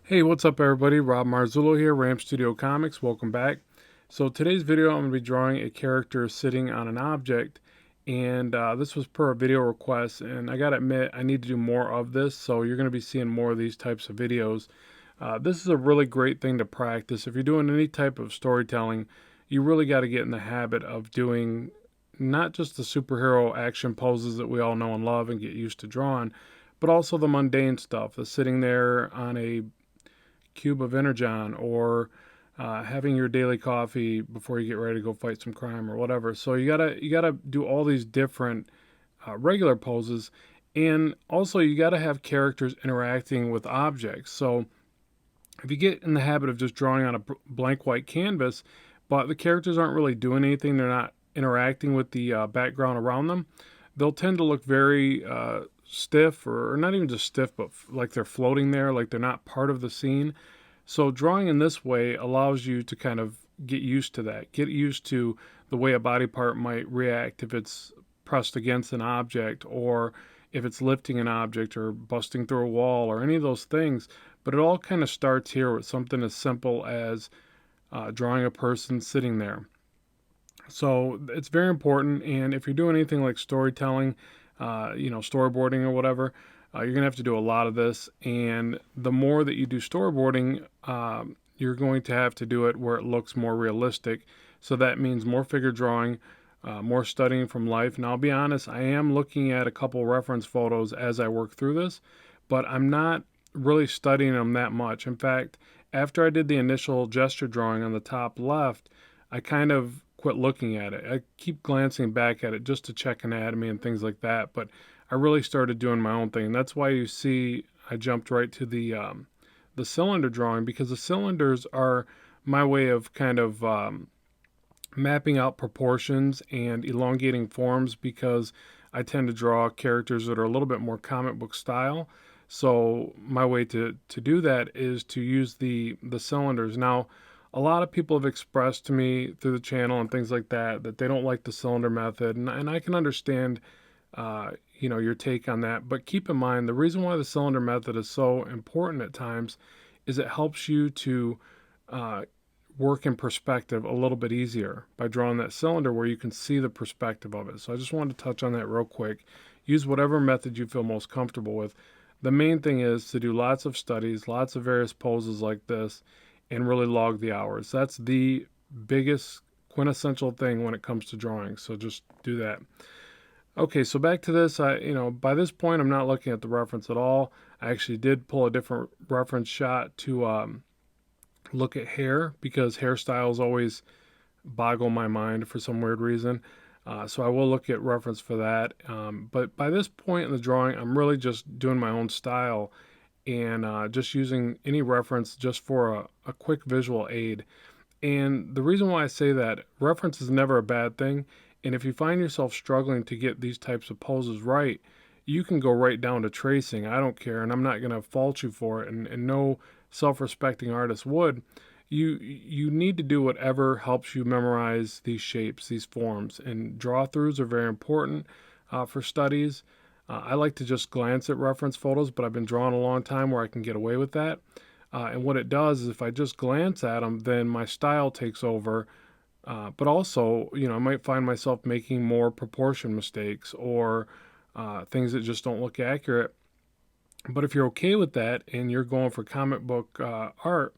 Hey, what's up everybody? Rob Marzullo here, Ram Studio Comics. Welcome back. So today's video I'm going to be drawing a character sitting on an object, and this was per a video request, and I gotta admit I need to do more of this, so you're going to be seeing more of these types of videos. This is a really great thing to practice. If you're doing any type of storytelling, you really got to get in the habit of doing not just the superhero action poses that we all know and love and get used to drawing, but also the mundane stuff, the sitting there on a cube of energon, or having your daily coffee before you get ready to go fight some crime or whatever. So you gotta do all these different regular poses, and also you gotta have characters interacting with objects. So if you get in the habit of just drawing on a blank white canvas, but the characters aren't really doing anything, they're not interacting with the background around them, they'll tend to look very stiff, or not even just stiff, but like they're floating there, like they're not part of the scene. So drawing in this way allows you to kind of get used to that, get used to the way a body part might react if it's pressed against an object, or if it's lifting an object or busting through a wall or any of those things. But it all kind of starts here with something as simple as drawing a person sitting there. So it's very important. And if you're doing anything like storytelling, storyboarding or whatever, you're going to have to do a lot of this. And the more that you do storyboarding, you're going to have to do it where it looks more realistic. So that means more figure drawing, more studying from life. And I'll be honest, I am looking at a couple reference photos as I work through this, but I'm not really studying them that much. In fact, after I did the initial gesture drawing on the top left, I kind of quit looking at it. I keep glancing back at it just to check anatomy and things like that, but I really started doing my own thing. And that's why you see I jumped right to the cylinder drawing, because the cylinders are my way of kind of mapping out proportions and elongating forms, because I tend to draw characters that are a little bit more comic book style. So my way to do that is to use the cylinders. Now, a lot of people have expressed to me through the channel and things like that that they don't like the cylinder method, and I can understand your take on that. But keep in mind, the reason why the cylinder method is so important at times is it helps you to uh, work in perspective a little bit easier by drawing that cylinder where you can see the perspective of it. So I just wanted to touch on that real quick. Use whatever method you feel most comfortable with. The main thing is to do lots of studies, lots of various poses like this, and really log the hours. That's the biggest quintessential thing when it comes to drawing. So just do that. Okay, so back to this. By this point, I'm not looking at the reference at all. I actually did pull a different reference shot to look at hair, because hairstyles always boggle my mind for some weird reason. So I will look at reference for that. But by this point in the drawing, I'm really just doing my own style, and just using any reference just for a quick visual aid. And the reason why I say that, reference is never a bad thing. And if you find yourself struggling to get these types of poses right, you can go right down to tracing. I don't care, and I'm not going to fault you for it. And no self-respecting artist would. You need to do whatever helps you memorize these shapes, these forms, and draw throughs are very important for studies. I like to just glance at reference photos, but I've been drawing a long time where I can get away with that. And what it does is, if I just glance at them, then my style takes over. But also, I might find myself making more proportion mistakes, or things that just don't look accurate. But if you're okay with that and you're going for comic book art,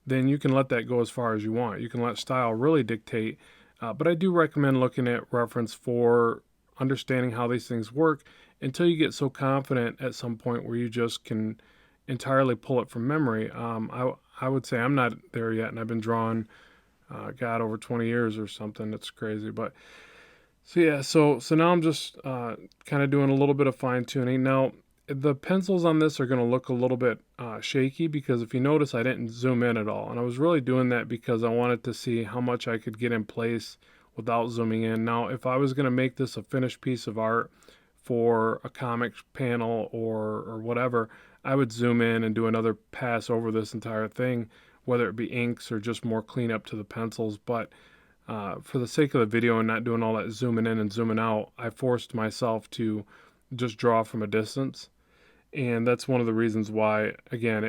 then you can let that go as far as you want. You can let style really dictate. But I do recommend looking at reference for understanding how these things work, until you get so confident at some point where you just can entirely pull it from memory. I would say I'm not there yet, and I've been drawing, God, over 20 years or something. It's crazy. But so yeah, so now I'm just kind of doing a little bit of fine tuning. Now, the pencils on this are going to look a little bit shaky, because if you notice, I didn't zoom in at all. And I was really doing that because I wanted to see how much I could get in place without zooming in. Now, if I was going to make this a finished piece of art for a comic panel or whatever, I would zoom in and do another pass over this entire thing, whether it be inks or just more cleanup to the pencils. But for the sake of the video and not doing all that zooming in and zooming out, I forced myself to just draw from a distance. And that's one of the reasons why, again,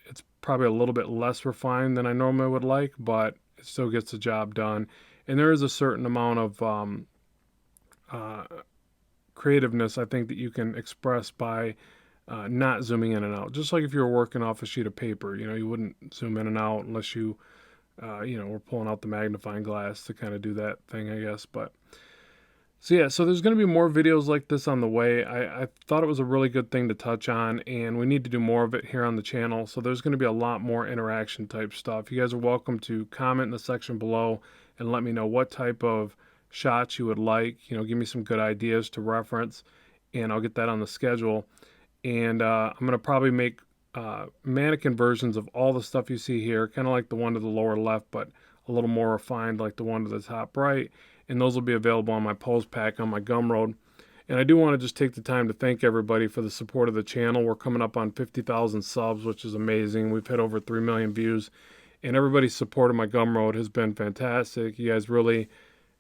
it's probably a little bit less refined than I normally would like, but it still gets the job done. And there is a certain amount of uh, creativeness I think that you can express by not zooming in and out. Just like if you were working off a sheet of paper, you wouldn't zoom in and out unless you, were pulling out the magnifying glass to kind of do that thing, I guess. But so yeah, so there's going to be more videos like this on the way. I thought it was a really good thing to touch on, and we need to do more of it here on the channel. So there's going to be a lot more interaction type stuff. You guys are welcome to comment in the section below and let me know what type of shots you would like. Give me some good ideas to reference, and I'll get that on the schedule. And I'm going to probably make mannequin versions of all the stuff you see here, kind of like the one to the lower left, but a little more refined like the one to the top right. And those will be available on my post pack on my Gumroad. And I do want to just take the time to thank everybody for the support of the channel. We're coming up on 50,000 subs, which is amazing. We've hit over 3 million views, and everybody's support of my Gumroad has been fantastic. You guys really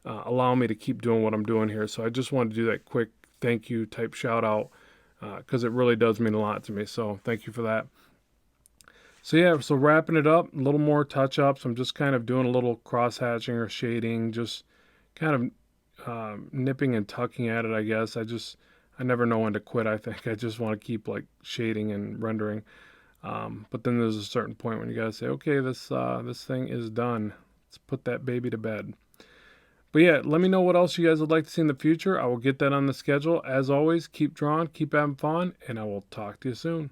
allow me to keep doing what I'm doing here. So I just wanted to do that quick thank you type shout out because it really does mean a lot to me. So thank you for that. So yeah, so wrapping it up, a little more touch-ups. I'm just kind of doing a little cross-hatching or shading, just kind of nipping and tucking at it, I guess. I never know when to quit, I think. I just want to keep like shading and rendering. But then there's a certain point when you gotta say, okay, this thing is done. Let's put that baby to bed. But yeah, let me know what else you guys would like to see in the future. I will get that on the schedule. As always, keep drawing, keep having fun, and I will talk to you soon.